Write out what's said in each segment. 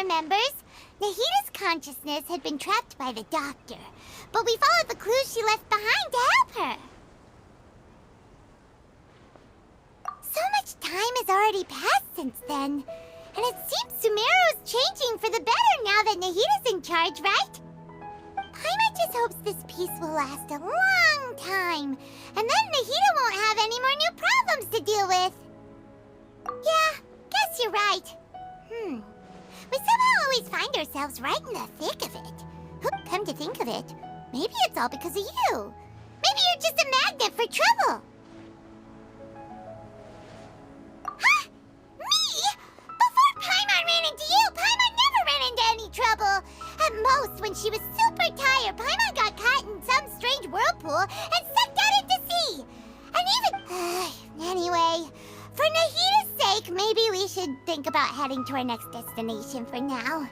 remembers. Nahita's consciousness had been trapped by the doctor, but we followed the clues she left behind to help her. So much time has already passed since then, and it seems Sumeru's changing for the better now that Nahita's in charge, right? Paimon just hopes this peace will last a long time, and then Nahita won't have any more new problems to deal with. Yeah, guess you're right. We somehow always find ourselves right in the thick of it. Come to think of it, maybe it's all because of you. Maybe you're just a magnet for trouble. Huh? Me? Before Paimon ran into you, Paimon never ran into any trouble. At most, when she was super tired, Paimon got caught in some strange whirlpool and sucked out into sea. And even... anyway, for Nahita's sake, maybe we should think about heading to our next destination for now.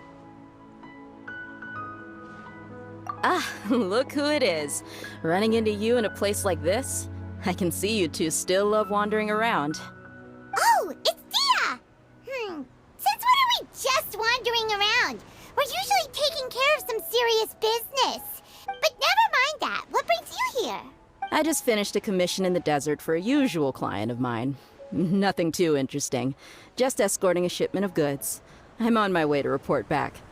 Ah, look who it is. Running into you in a place like this? I can see you two still love wandering around. Oh, it's Dia! Since when are we just wandering around? We're usually taking care of some serious business. But never mind that. What brings you here? I just finished a commission in the desert for a usual client of mine. Nothing too interesting. Just escorting a shipment of goods. I'm on my way to report back.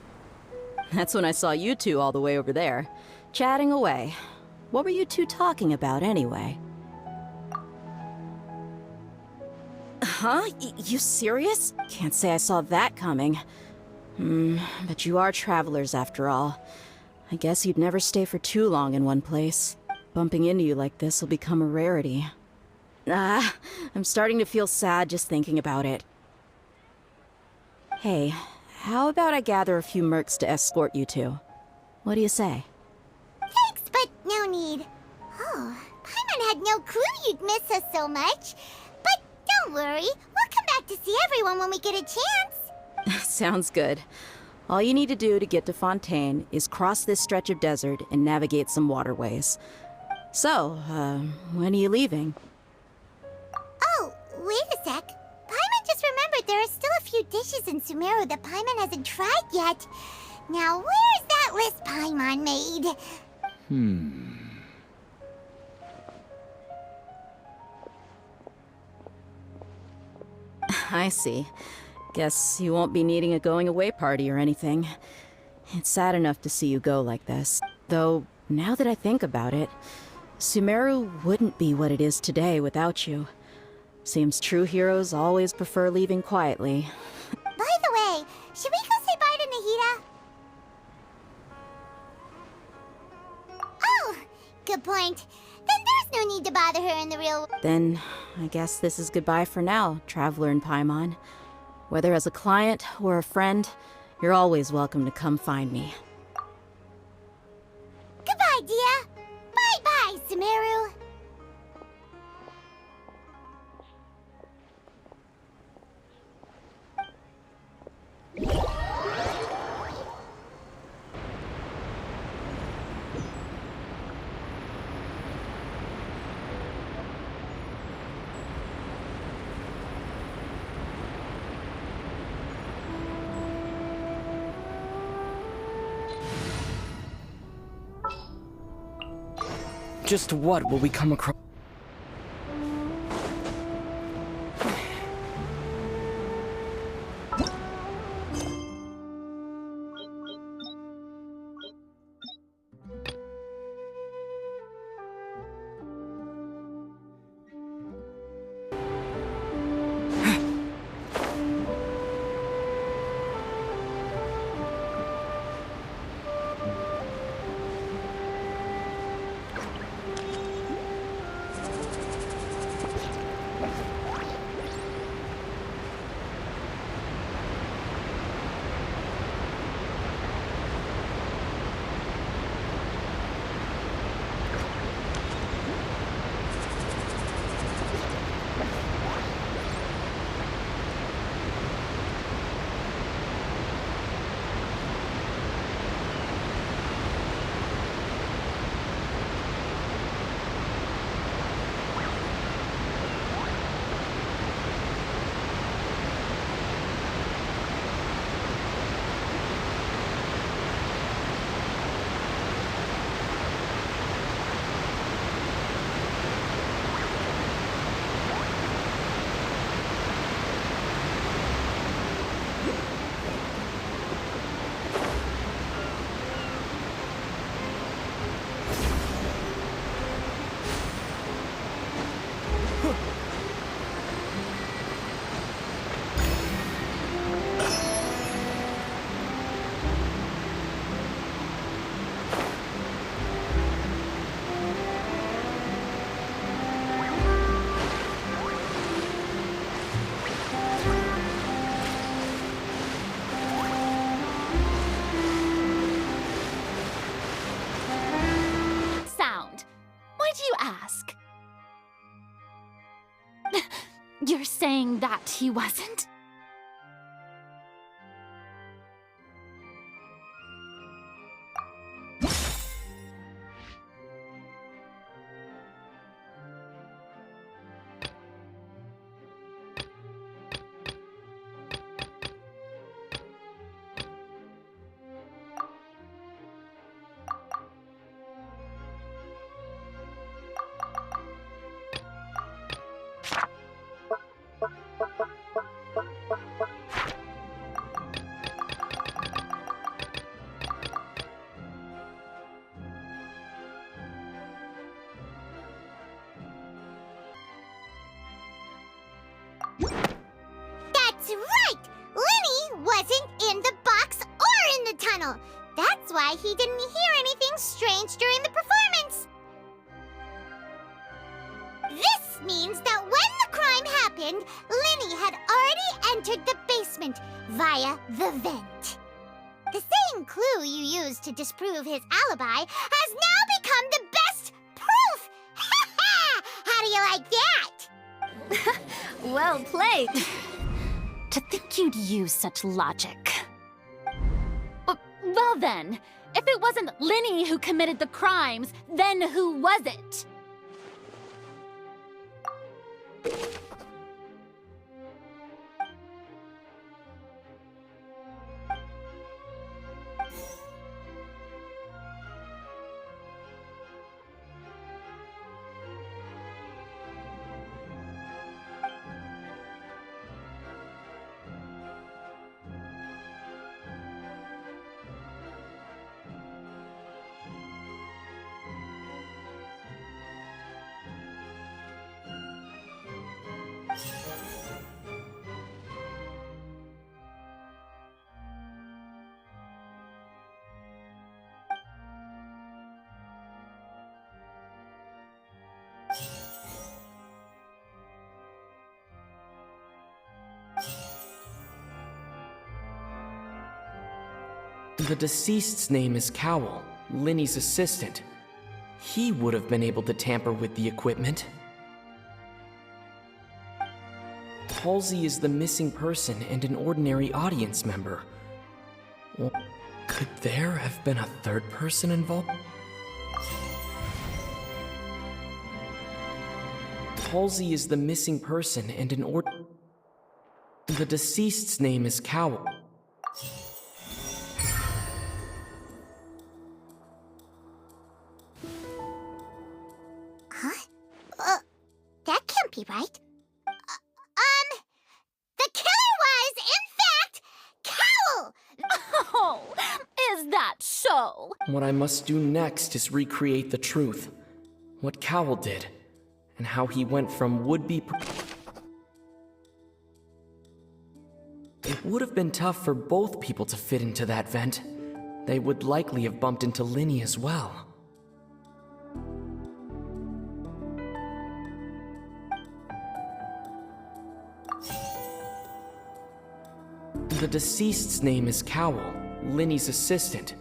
That's when I saw you two all the way over there, chatting away. What were you two talking about anyway? Huh? You serious? Can't say I saw that coming. But you are travelers after all. I guess you'd never stay for too long in one place. Bumping into you like this will become a rarity. I'm starting to feel sad just thinking about it. Hey, how about I gather a few mercs to escort you two? What do you say? Thanks, but no need. Oh, Paimon had no clue you'd miss us so much. But don't worry, we'll come back to see everyone when we get a chance. Sounds good. All you need to do to get to Fontaine is cross this stretch of desert and navigate some waterways. So, when are you leaving? Oh, wait a sec. Paimon just remembered there are still a few dishes in Sumeru that Paimon hasn't tried yet. Now, where's that list Paimon made? I see. Guess you won't be needing a going-away party or anything. It's sad enough to see you go like this. Though, now that I think about it, Sumeru wouldn't be what it is today without you. Seems true heroes always prefer leaving quietly. By the way, should we go say bye to Nahita? Oh, good point. Then there's no need to bother her in the real world. Then, I guess this is goodbye for now, Traveler in Paimon. Whether as a client or a friend, you're always welcome to come find me. Goodbye, Dia. Bye-bye, Sumeru. Just what will we come across? saying that he wasn't? That's right! Linny wasn't in the box or in the tunnel. That's why he didn't hear anything strange during the performance. This means that when the crime happened, Linny had already entered the basement via the vent. The same clue you used to disprove his alibi has now become the best proof! Ha ha! How do you like that? Well played. To think you'd use such logic. Well then, if it wasn't Linny who committed the crimes, then who was it? The deceased's name is Cowell, Linny's assistant. He would have been able to tamper with the equipment. Halsey is the missing person and an ordinary audience member. Well, could there have been a third person involved? Halsey is the missing person and an The deceased's name is Cowell. That can't be right. The killer was, in fact, Cowell! Oh, is that so? What I must do next is recreate the truth. What Cowell did, and how he went from would-be... It would have been tough for both people to fit into that vent. They would likely have bumped into Linny as well. The deceased's name is Cowell, Linny's assistant.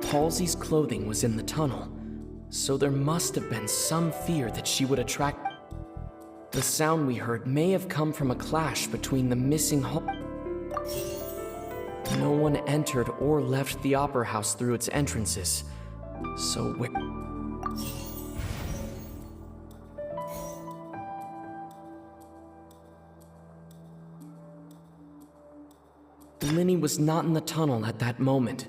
Halsey's clothing was in the tunnel, so there must have been some fear that she would attract... The sound we heard may have come from a clash between the missing No one entered or left the opera house through its entrances, so where... Linny was not in the tunnel at that moment.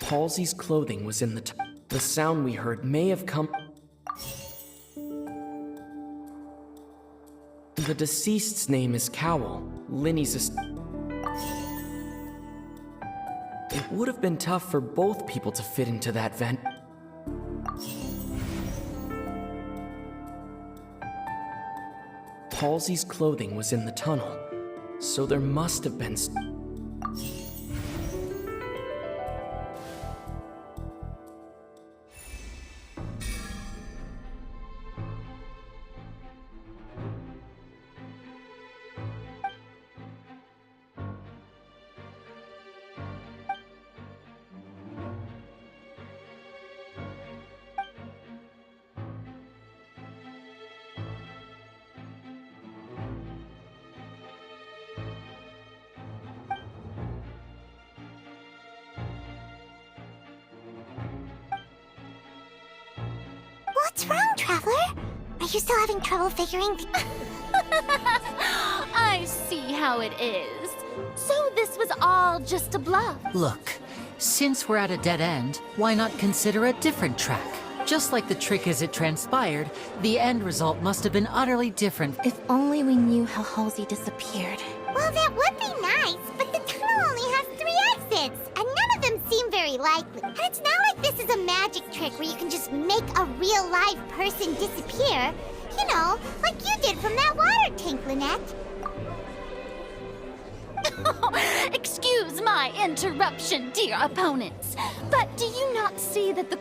Halsey's clothing was in the The sound we heard may have come... The deceased's name is Cowell, Linny's It would have been tough for both people to fit into that vent. Halsey's clothing was in the tunnel, so there must have been... What's wrong, Traveler? Are you still having trouble figuring I see how it is. So this was all just a bluff. Look, since we're at a dead end, why not consider a different track? Just like the trick as it transpired, the end result must have been utterly different. If only we knew how Halsey disappeared. Well, that would be nice, but the tunnel only has 3 exits, and none of them seem very likely. And it's not like this is a magic trick where you can just make a real live person disappear. You know, like you did from that water tank, Lynette. Excuse my interruption, dear opponents, but do you not see that the...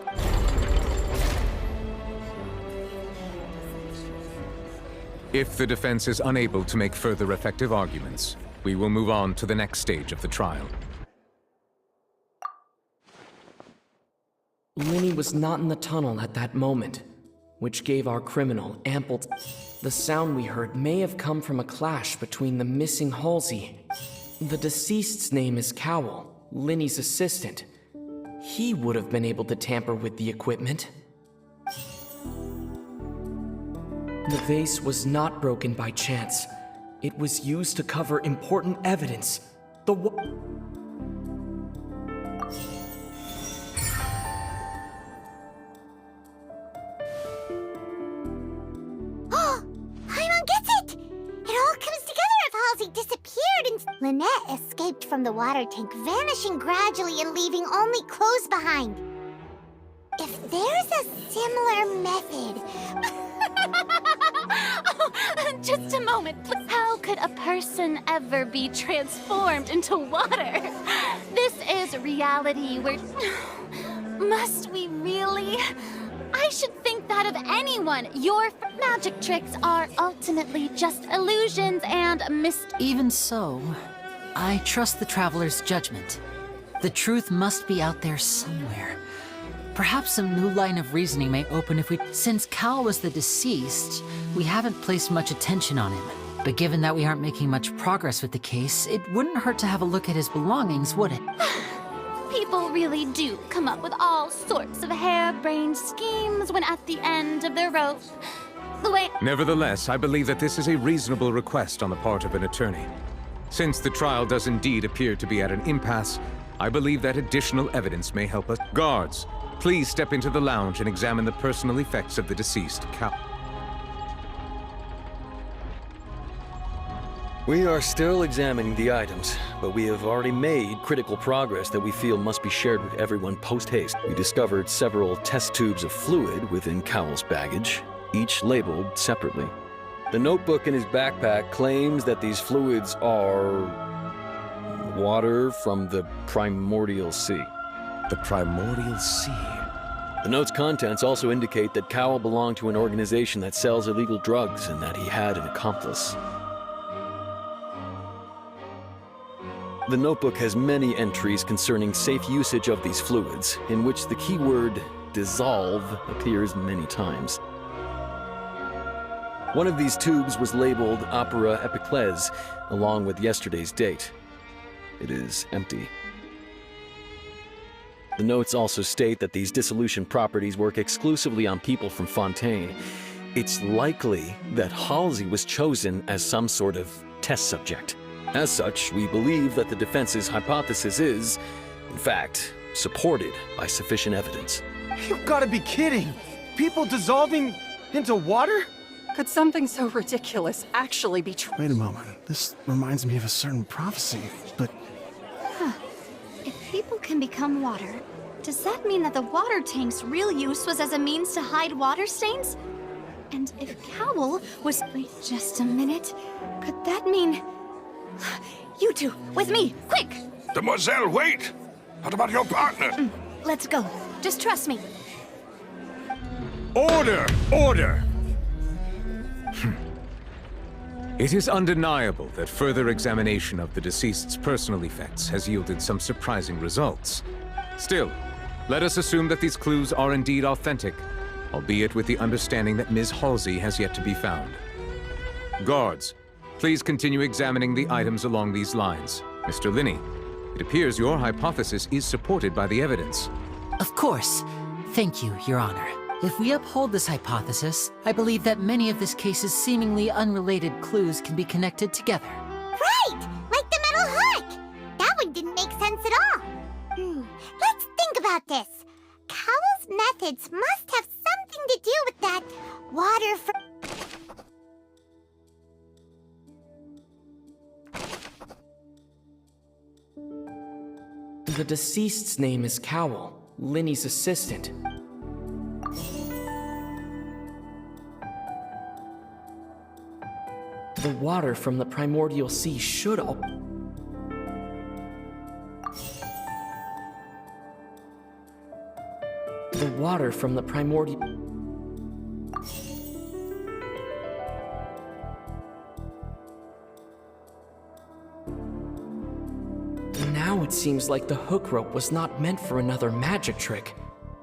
If the defense is unable to make further effective arguments, we will move on to the next stage of the trial. Linny was not in the tunnel at that moment, which gave our criminal ample The sound we heard may have come from a clash between the missing Halsey. The deceased's name is Cowell, Linny's assistant. He would have been able to tamper with the equipment. The vase was not broken by chance. It was used to cover important evidence. Lynette escaped from the water tank, vanishing gradually and leaving only clothes behind. If there's a similar method... Just a moment, please. How could a person ever be transformed into water? This is reality where... Must we really? I should think that of anyone. Your magic tricks are ultimately just illusions and Even so, I trust the Traveler's judgment. The truth must be out there somewhere. Perhaps some new line of reasoning may open if we... Since Cal was the deceased, we haven't placed much attention on him. But given that we aren't making much progress with the case, it wouldn't hurt to have a look at his belongings, would it? People really do come up with all sorts of harebrained schemes when at the end of their rope. The way... Nevertheless, I believe that this is a reasonable request on the part of an attorney. Since the trial does indeed appear to be at an impasse, I believe that additional evidence may help us. Guards, please step into the lounge and examine the personal effects of the deceased Cal. We are still examining the items, but we have already made critical progress that we feel must be shared with everyone post-haste. We discovered several test tubes of fluid within Cowell's baggage, each labeled separately. The notebook in his backpack claims that these fluids are... water from the primordial sea. The primordial sea? The note's contents also indicate that Cowell belonged to an organization that sells illegal drugs and that he had an accomplice. The notebook has many entries concerning safe usage of these fluids, in which the keyword dissolve appears many times. One of these tubes was labeled Opera Epiclese, along with yesterday's date. It is empty. The notes also state that these dissolution properties work exclusively on people from Fontaine. It's likely that Halsey was chosen as some sort of test subject. As such, we believe that the defense's hypothesis is, in fact, supported by sufficient evidence. You've got to be kidding! People dissolving into water? Could something so ridiculous actually be true? Wait a moment. This reminds me of a certain prophecy, but... If people can become water, does that mean that the water tank's real use was as a means to hide water stains? And if Cowell was... Wait just a minute. Could that mean... You two, with me, quick! Demoiselle, wait! What about your partner? Let's go. Just trust me. Order! Order! It is undeniable that further examination of the deceased's personal effects has yielded some surprising results. Still, let us assume that these clues are indeed authentic, albeit with the understanding that Ms. Halsey has yet to be found. Guards, please continue examining the items along these lines. Mr. Linney, it appears your hypothesis is supported by the evidence. Of course. Thank you, Your Honor. If we uphold this hypothesis, I believe that many of this case's seemingly unrelated clues can be connected together. Right! Like the metal hook! That one didn't make sense at all. Let's think about this. Cowell's methods must have something to do with that water from... The deceased's name is Cowell, Linny's assistant. The water from the primordial sea should all... The water from the primordial... Now it seems like the hook rope was not meant for another magic trick,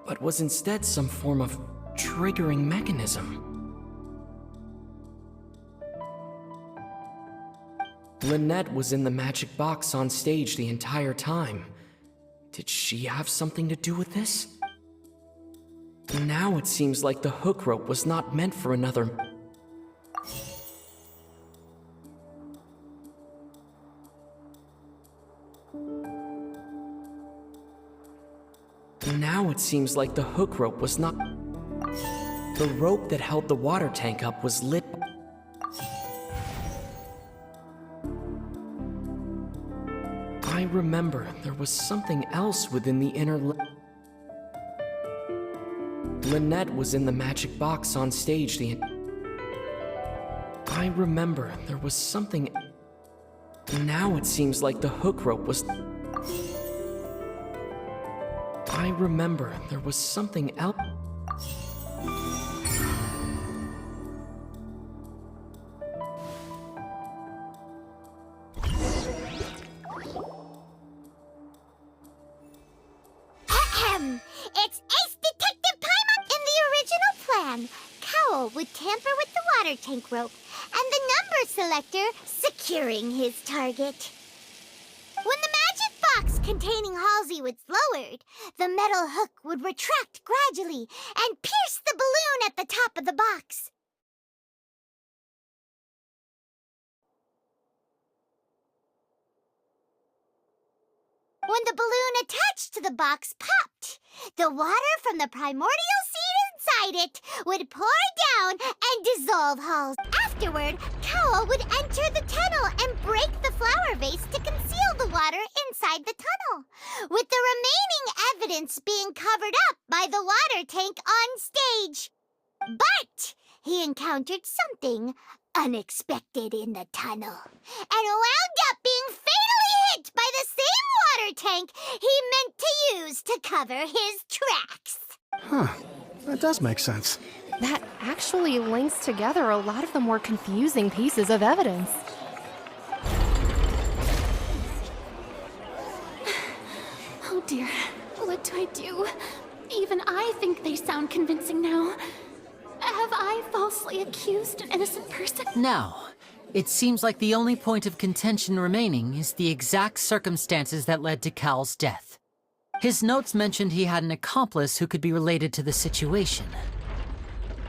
but was instead some form of triggering mechanism. Lynette was in the magic box on stage the entire time. Did she have something to do with this? Now it seems like the hook rope was not meant for another... Now it seems like the hook rope was not... The rope that held the water tank up was lit... I remember there was something else within the inner... Lynette was in the magic box on stage the... I remember there was something... Now it seems like the hook rope was... I remember there was something else... It's Ace Detective Paimon! In the original plan, Cowell would tamper with the water tank rope and the number selector securing his target. When the magic box containing Halsey was lowered, the metal hook would retract gradually and pierce the balloon at the top of the box. When the balloon attached to the box popped, the water from the primordial seed inside it would pour down and dissolve Halsey. Afterward, Cowell would enter the tunnel and break the flower vase to conceal the water inside the tunnel, with the remaining evidence being covered up by the water tank on stage. But he encountered something unexpected in the tunnel and wound up being fatally hit by the same water tank he meant to use to cover his tracks. Huh. That does make sense. That actually links together a lot of the more confusing pieces of evidence. Oh dear, what do I do? Even I think they sound convincing now. Have I falsely accused an innocent person? Now, it seems like the only point of contention remaining is the exact circumstances that led to Cal's death. His notes mentioned he had an accomplice who could be related to the situation.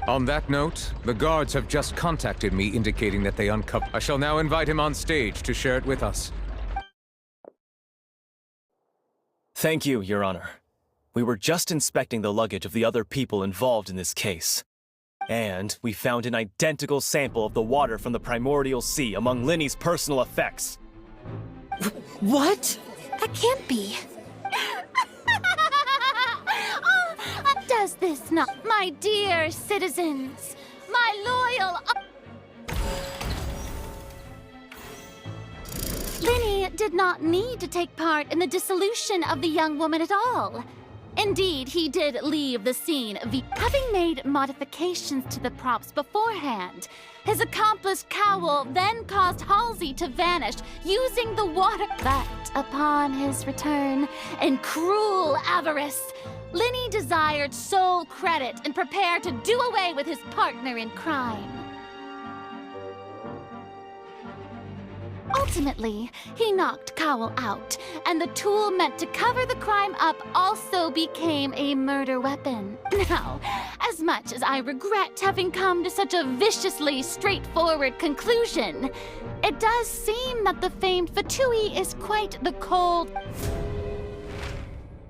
On that note, the guards have just contacted me indicating that they uncovered... I shall now invite him on stage to share it with us. Thank you, Your Honor. We were just inspecting the luggage of the other people involved in this case. And we found an identical sample of the water from the primordial sea among Linny's personal effects. What? That can't be. Does this not, my dear citizens, my loyal... Linny did not need to take part in the dissolution of the young woman at all. Indeed, he did leave the scene, having made modifications to the props beforehand. His accomplice Cowell then caused Halsey to vanish using the water. But upon his return, in cruel avarice, Linny desired sole credit and prepared to do away with his partner in crime. Ultimately, he knocked Cowell out, and the tool meant to cover the crime up also became a murder weapon. Now, as much as I regret having come to such a viciously straightforward conclusion, it does seem that the famed Fatui is quite the cold...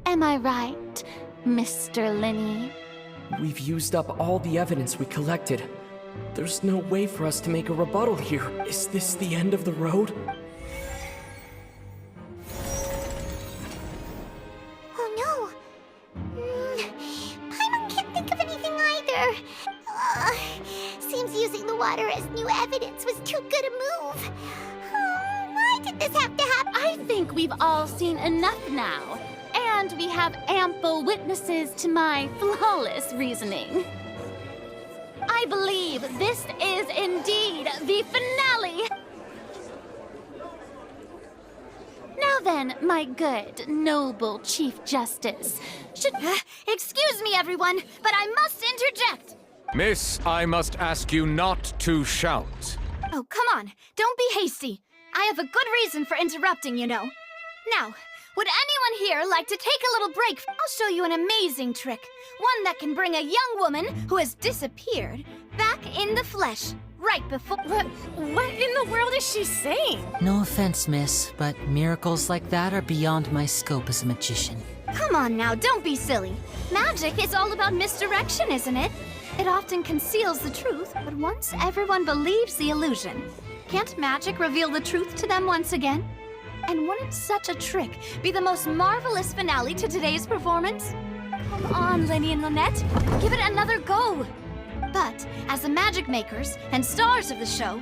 Am I right, Mr. Linny? We've used up all the evidence we collected. There's no way for us to make a rebuttal here. Is this the end of the road? Oh no! Paimon can't think of anything either. Seems using the water as new evidence was too good a move. Why did this have to happen? I think we've all seen enough now. And we have ample witnesses to my flawless reasoning. I believe this is indeed the finale! Now then, my good, noble Chief Justice, should... Excuse me, everyone, but I must interject! Miss, I must ask you not to shout. Oh, come on. Don't be hasty. I have a good reason for interrupting, you know. Now, would anyone here like to take a little break? I'll show you an amazing trick. One that can bring a young woman who has disappeared back in the flesh, right before... What in the world is she saying? No offense, miss, but miracles like that are beyond my scope as a magician. Come on now, don't be silly. Magic is all about misdirection, isn't it? It often conceals the truth, but once everyone believes the illusion, can't magic reveal the truth to them once again? And wouldn't such a trick be the most marvelous finale to today's performance? Come on, Linny and Lynette, give it another go. But as the magic makers and stars of the show,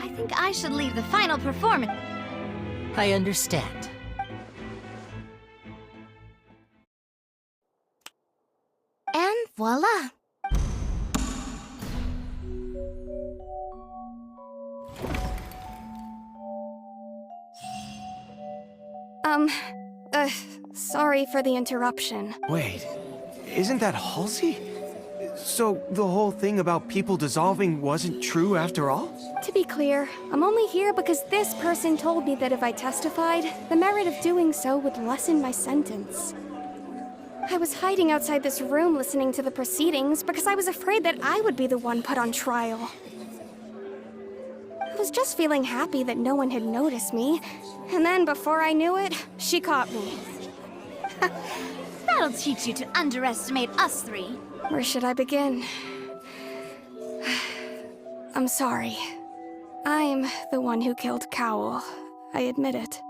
I think I should leave the final performance. I understand. And voila! Sorry for the interruption. Wait, isn't that Halsey? So the whole thing about people dissolving wasn't true after all? To be clear, I'm only here because this person told me that if I testified, the merit of doing so would lessen my sentence. I was hiding outside this room listening to the proceedings because I was afraid that I would be the one put on trial. I was just feeling happy that no one had noticed me, and then before I knew it, she caught me. That'll teach you to underestimate us three. Where should I begin? I'm sorry. I'm the one who killed Cowell. I admit it.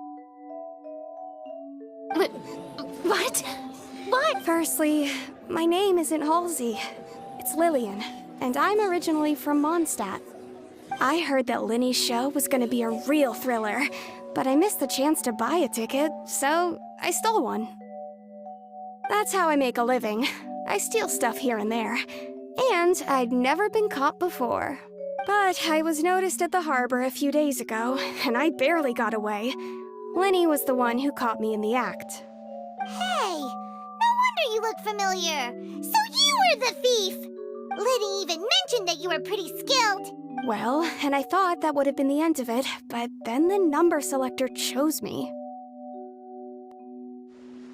What? What? Firstly, my name isn't Halsey. It's Lillian, and I'm originally from Mondstadt. I heard that Linny's show was gonna be a real thriller, but I missed the chance to buy a ticket, so I stole one. That's how I make a living. I steal stuff here and there. And I'd never been caught before. But I was noticed at the harbor a few days ago, and I barely got away. Linny was the one who caught me in the act. Hey! No wonder you look familiar! So you were the thief! Liddy even mentioned that you were pretty skilled! Well, and I thought that would have been the end of it, but then the number selector chose me.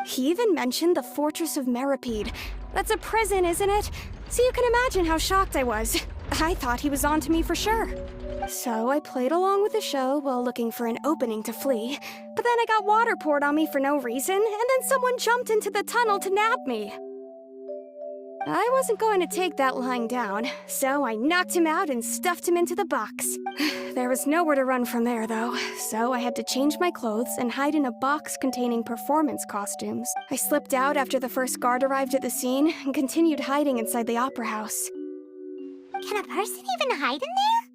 He even mentioned the Fortress of Meripede. That's a prison, isn't it? So you can imagine how shocked I was. I thought he was onto me for sure. So I played along with the show while looking for an opening to flee. But then I got water poured on me for no reason, and then someone jumped into the tunnel to nab me. I wasn't going to take that lying down, so I knocked him out and stuffed him into the box. There was nowhere to run from there, though, so I had to change my clothes and hide in a box containing performance costumes. I slipped out after the first guard arrived at the scene and continued hiding inside the opera house. Can a person even hide in there?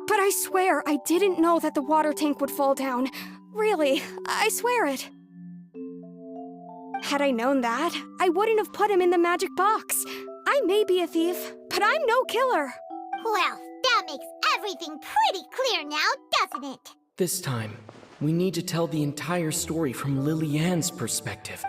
But I swear I didn't know that the water tank would fall down. Really, I swear it. Had I known that, I wouldn't have put him in the magic box. I may be a thief, but I'm no killer. Well, that makes everything pretty clear now, doesn't it? This time, we need to tell the entire story from Lily-Ann's perspective.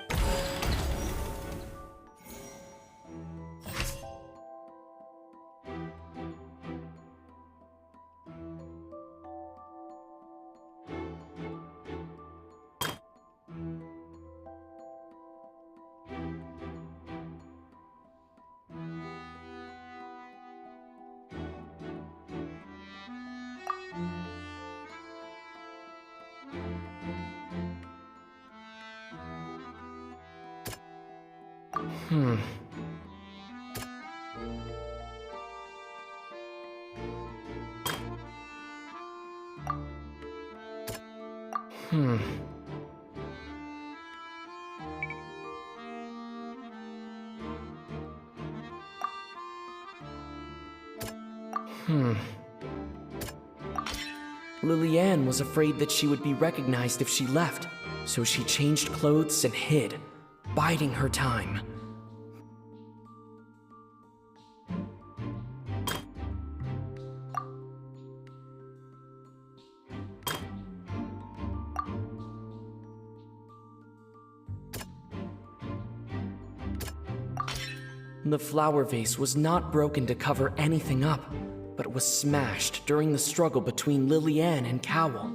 Lillian was afraid that she would be recognized if she left, so she changed clothes and hid, biding her time. The flower vase was not broken to cover anything up, but was smashed during the struggle between Lillian and Cowell.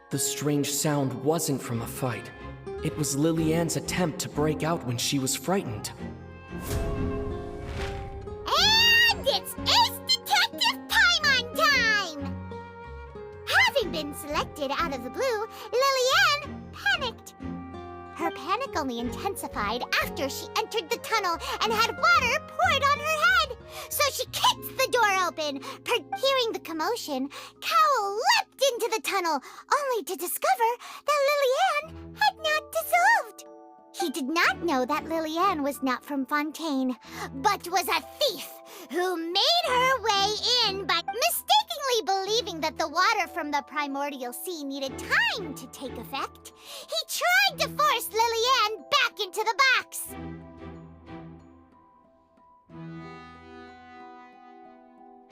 The strange sound wasn't from a fight. It was Lillian's attempt to break out when she was frightened. And it's Ace Detective Paimon time! Having been selected out of the blue, Lillian panicked. Her panic only intensified after she entered the tunnel and had water poured on her head. So she kicked the door open. Hearing the commotion, Cowell leapt into the tunnel, only to discover that Lillian had not dissolved. He did not know that Lillian was not from Fontaine, but was a thief who made her way in by mistakenly believing that the water from the primordial sea needed time to take effect. He tried to force Lillian back into the box.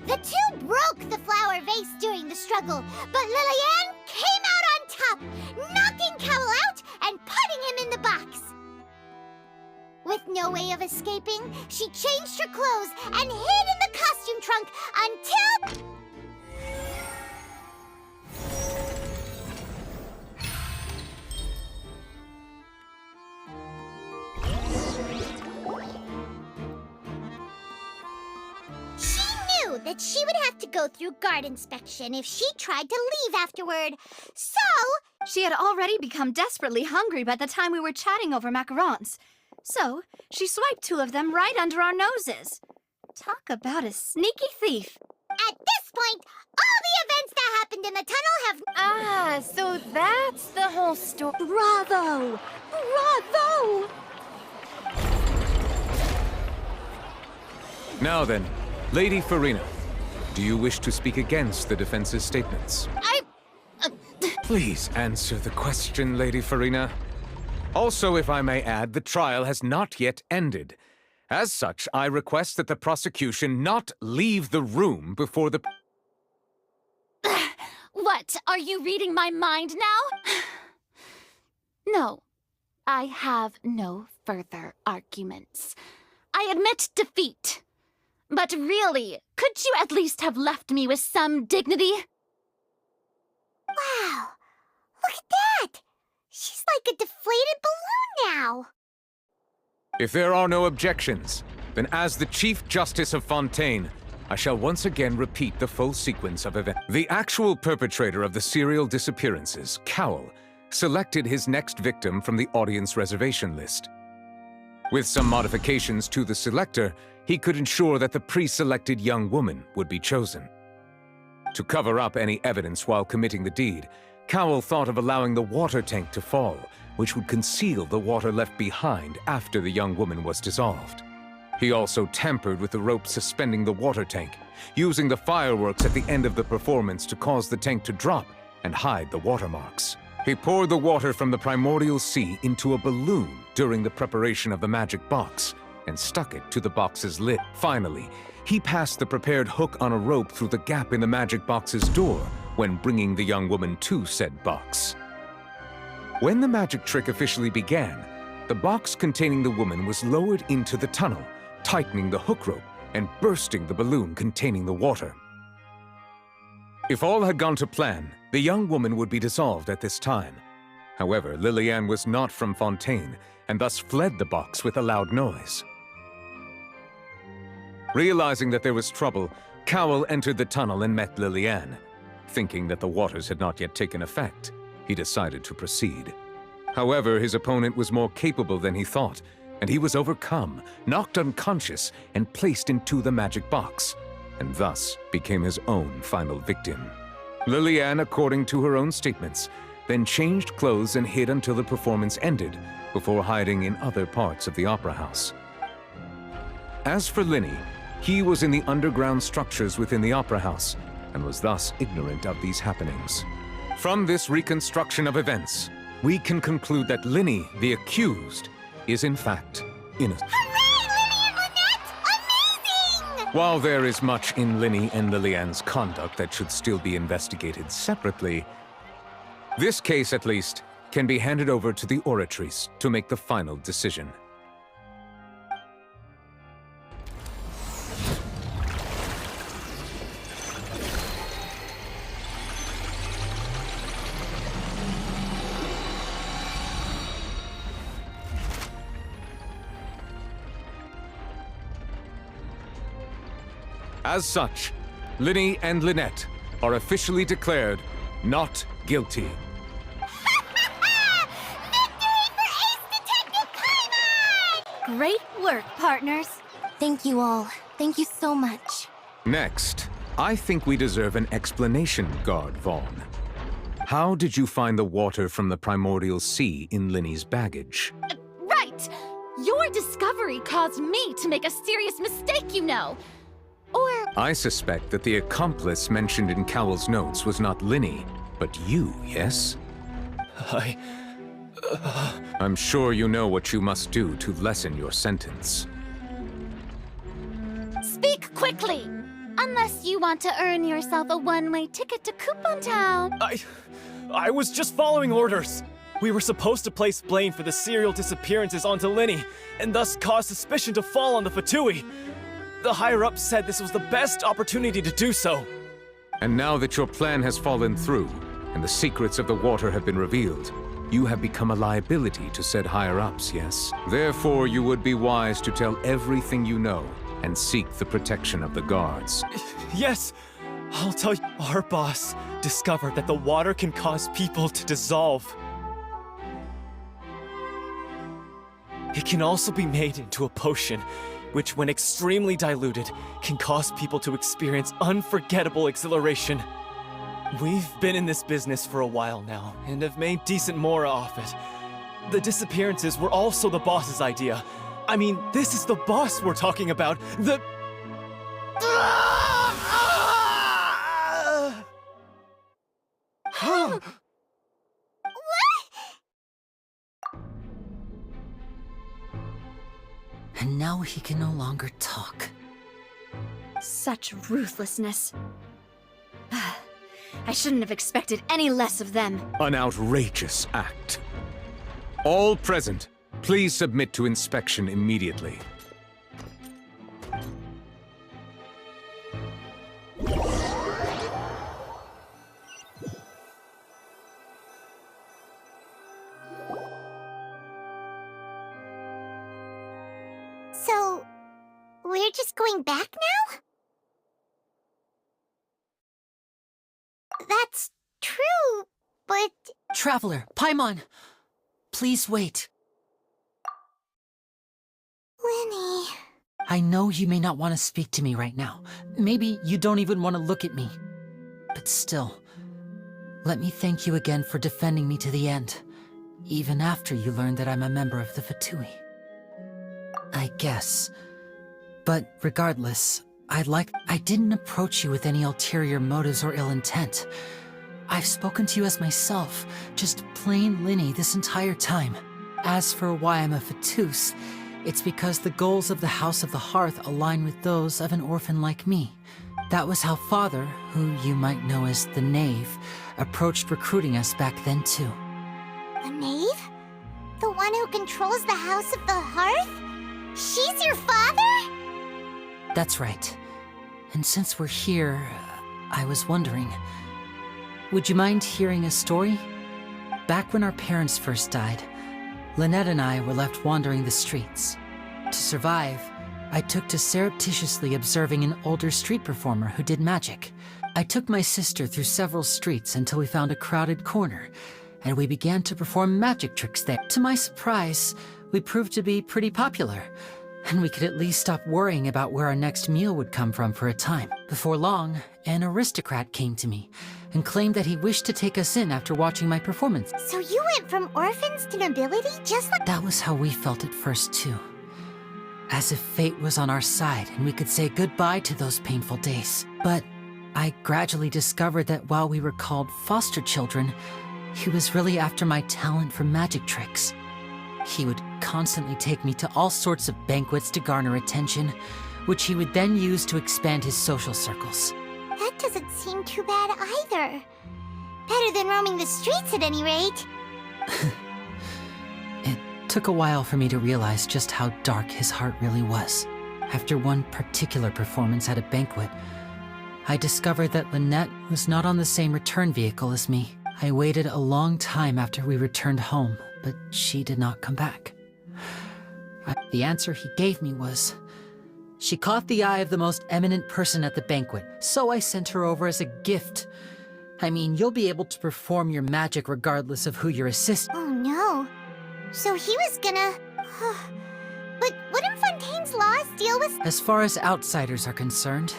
The two broke the flower vase during the struggle, but Lillian came out on top, knocking Cowell out and putting him in the box. With no way of escaping, she changed her clothes and hid in the costume trunk until... that she would have to go through guard inspection if she tried to leave afterward. So... She had already become desperately hungry by the time we were chatting over macarons. So, she swiped 2 of them right under our noses. Talk about a sneaky thief. At this point, all the events that happened in the tunnel have... Ah, so that's the whole story. Bravo! Bravo! Now then, Lady Farina, do you wish to speak against the defense's statements? Please answer the question, Lady Farina. Also, if I may add, the trial has not yet ended. As such, I request that the prosecution not leave the room before the... What, are you reading my mind now? No, I have no further arguments. I admit defeat. But really, could you at least have left me with some dignity? Wow, look at that! She's like a deflated balloon now. If there are no objections, then as the Chief Justice of Fontaine, I shall once again repeat the full sequence of events. The actual perpetrator of the serial disappearances, Cowell, selected his next victim from the audience reservation list. With some modifications to the selector, he could ensure that the pre-selected young woman would be chosen. To cover up any evidence while committing the deed, Cowell thought of allowing the water tank to fall, which would conceal the water left behind after the young woman was dissolved. He also tampered with the rope suspending the water tank, using the fireworks at the end of the performance to cause the tank to drop and hide the watermarks. He poured the water from the primordial sea into a balloon during the preparation of the magic box and stuck it to the box's lid. Finally, he passed the prepared hook on a rope through the gap in the magic box's door when bringing the young woman to said box. When the magic trick officially began, the box containing the woman was lowered into the tunnel, tightening the hook rope and bursting the balloon containing the water. If all had gone to plan, the young woman would be dissolved at this time. However, Lillian was not from Fontaine and thus fled the box with a loud noise. Realizing that there was trouble, Cowell entered the tunnel and met Liliane. Thinking that the waters had not yet taken effect, he decided to proceed. However, his opponent was more capable than he thought, and he was overcome, knocked unconscious, and placed into the magic box, and thus became his own final victim. Liliane, according to her own statements, then changed clothes and hid until the performance ended, before hiding in other parts of the opera house. As for Linny, he was in the underground structures within the opera house, and was thus ignorant of these happenings. From this reconstruction of events, we can conclude that Linny, the accused, is in fact innocent. Hooray, Linny and Lynette! Amazing! While there is much in Linny and Liliane's conduct that should still be investigated separately, this case, at least, can be handed over to the Oratrice to make the final decision. As such, Linny and Lynette are officially declared not guilty. Great work, partners. Thank you all. Thank you so much. Next, I think we deserve an explanation, Guard Vaughn. How did you find the water from the primordial sea in Linny's baggage? Right! Your discovery caused me to make a serious mistake, you know. Or... I suspect that the accomplice mentioned in Cowell's notes was not Linny, but you, yes? I'm sure you know what you must do to lessen your sentence. Speak quickly! Unless you want to earn yourself a one-way ticket to Coupon Town. I was just following orders. We were supposed to place blame for the serial disappearances onto Linny, and thus cause suspicion to fall on the Fatui. The higher-ups said this was the best opportunity to do so. And now that your plan has fallen through, and the secrets of the water have been revealed, you have become a liability to said higher-ups, yes? Therefore, you would be wise to tell everything you know, and seek the protection of the guards. Yes, I'll tell you. Our boss discovered that the water can cause people to dissolve. It can also be made into a potion, which, when extremely diluted, can cause people to experience unforgettable exhilaration. We've been in this business for a while now, and have made decent more off it. The disappearances were also the boss's idea. I mean, this is the boss we're talking about. The... And now he can no longer talk. Such ruthlessness. I shouldn't have expected any less of them. An outrageous act. All present, please submit to inspection immediately. So, we're just going back now? That's true, but... Traveler, Paimon! Please wait. Linny... I know you may not want to speak to me right now. Maybe you don't even want to look at me. But still, let me thank you again for defending me to the end, even after you learned that I'm a member of the Fatui. I guess. But regardless, I didn't approach you with any ulterior motives or ill intent. I've spoken to you as myself, just plain Linny this entire time. As for why I'm a Fatus, it's because the goals of the House of the Hearth align with those of an orphan like me. That was how Father, who you might know as the Knave, approached recruiting us back then too. The Knave? The one who controls the House of the Hearth? She's your father? That's right. And since we're here, I was wondering, would you mind hearing a story? Back when our parents first died, Lynette and I were left wandering the streets. To survive, I took to surreptitiously observing an older street performer who did magic. I took my sister through several streets until we found a crowded corner, and we began to perform magic tricks there. To my surprise, we proved to be pretty popular, and we could at least stop worrying about where our next meal would come from for a time. Before long, an aristocrat came to me and claimed that he wished to take us in after watching my performance. So you went from orphans to nobility just like— That was how we felt at first, too. As if fate was on our side and we could say goodbye to those painful days. But I gradually discovered that while we were called foster children, he was really after my talent for magic tricks. He would constantly take me to all sorts of banquets to garner attention, which he would then use to expand his social circles. That doesn't seem too bad either. Better than roaming the streets at any rate. It took a while for me to realize just how dark his heart really was. After one particular performance at a banquet, I discovered that Lynette was not on the same return vehicle as me. I waited a long time after we returned home, but she did not come back. The answer he gave me was, she caught the eye of the most eminent person at the banquet, so I sent her over as a gift. I mean, you'll be able to perform your magic regardless of who your assistant— Oh no. So he was gonna... But wouldn't Fontaine's laws deal with— As far as outsiders are concerned,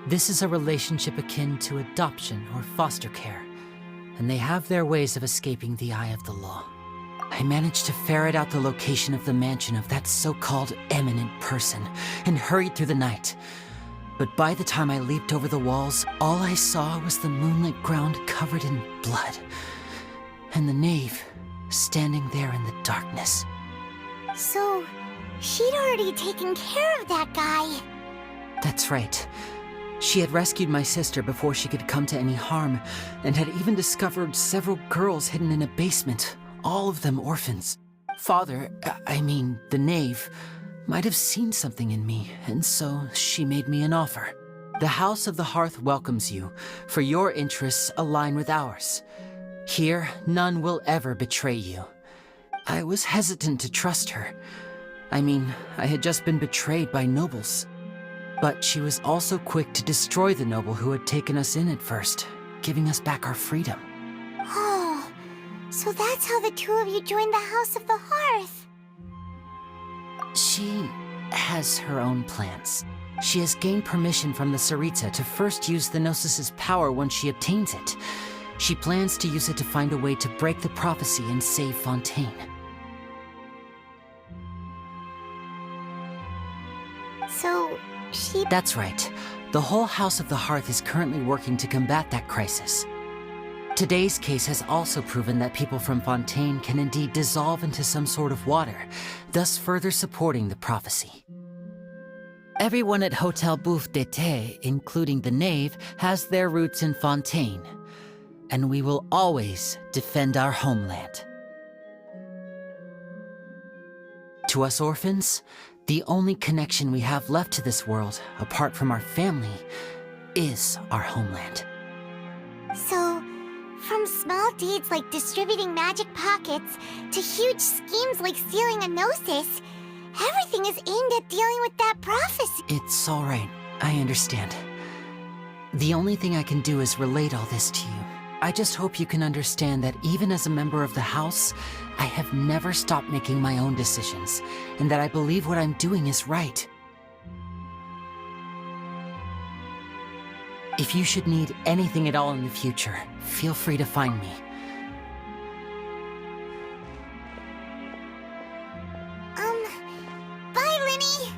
this is a relationship akin to adoption or foster care, and they have their ways of escaping the eye of the law. I managed to ferret out the location of the mansion of that so-called eminent person and hurried through the night. But by the time I leaped over the walls, all I saw was the moonlit ground covered in blood, and the knave standing there in the darkness. So, she'd already taken care of that guy. That's right. She had rescued my sister before she could come to any harm, and had even discovered several girls hidden in a basement, all of them orphans. Father, the knave, might have seen something in me, and so she made me an offer. The House of the Hearth welcomes you, for your interests align with ours. Here, none will ever betray you. I was hesitant to trust her. I had just been betrayed by nobles. But she was also quick to destroy the noble who had taken us in at first, giving us back our freedom. Oh, so that's how the two of you joined the House of the Hearth. She has her own plans. She has gained permission from the Tsaritsa to first use the Gnosis' power once she obtains it. She plans to use it to find a way to break the prophecy and save Fontaine. So, she— That's right. The whole House of the Hearth is currently working to combat that crisis. Today's case has also proven that people from Fontaine can indeed dissolve into some sort of water, thus further supporting the prophecy. Everyone at Hotel Bouffe d'été, including the knave, has their roots in Fontaine, and we will always defend our homeland. To us orphans, the only connection we have left to this world, apart from our family, is our homeland. So, from small deeds like distributing magic pockets to huge schemes like stealing a Gnosis, everything is aimed at dealing with that prophecy. It's all right. I understand. The only thing I can do is relate all this to you. I just hope you can understand that even as a member of the House, I have never stopped making my own decisions, and that I believe what I'm doing is right. If you should need anything at all in the future, feel free to find me. Bye, Linny!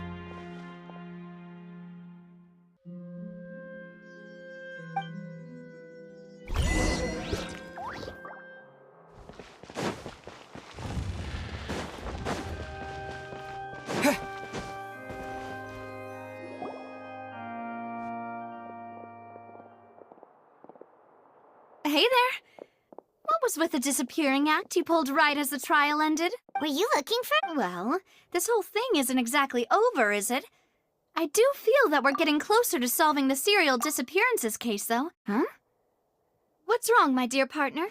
Hey there. What was with the disappearing act you pulled right as the trial ended? Were you looking for— Well, this whole thing isn't exactly over, is it? I do feel that we're getting closer to solving the serial disappearances case, though. Huh? What's wrong, my dear partner?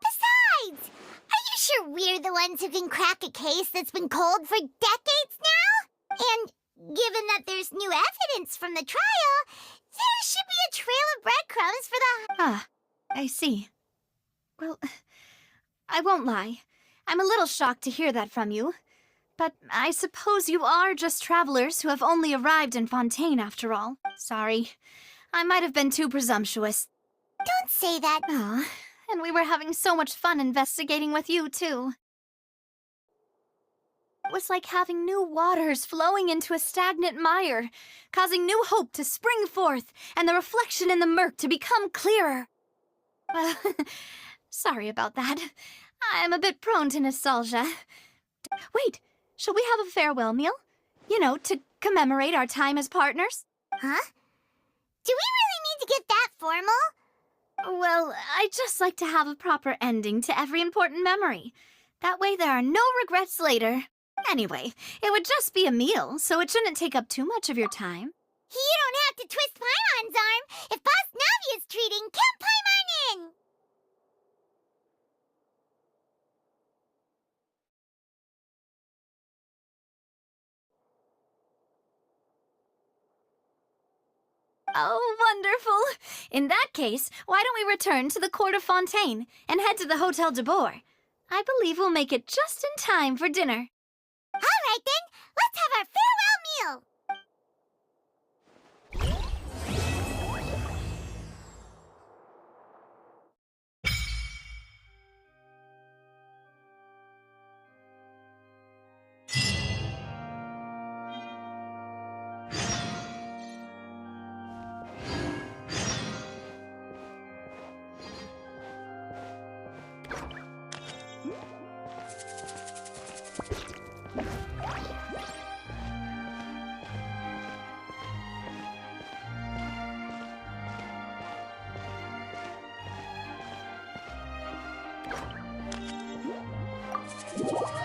Besides, are you sure we're the ones who can crack a case that's been cold for decades now? And given that there's new evidence from the trial, there should be a trail of breadcrumbs for the... Ah, I see. Well, I won't lie. I'm a little shocked to hear that from you. But I suppose you are just travelers who have only arrived in Fontaine after all. Sorry. I might have been too presumptuous. Don't say that. Ah, and we were having so much fun investigating with you, too. It was like having new waters flowing into a stagnant mire, causing new hope to spring forth, and the reflection in the murk to become clearer. Sorry about that. I'm a bit prone to nostalgia. Wait, shall we have a farewell meal? You know, to commemorate our time as partners? Huh? Do we really need to get that formal? Well, I'd just like to have a proper ending to every important memory. That way there are no regrets later. Anyway, it would just be a meal, so it shouldn't take up too much of your time. You don't have to twist Paimon's arm. If Boss Navi is treating, count Paimon in! Oh, wonderful! In that case, why don't we return to the Court of Fontaine and head to the Hotel de Boer? I believe we'll make it just in time for dinner. All right then, let's have our farewell meal! What?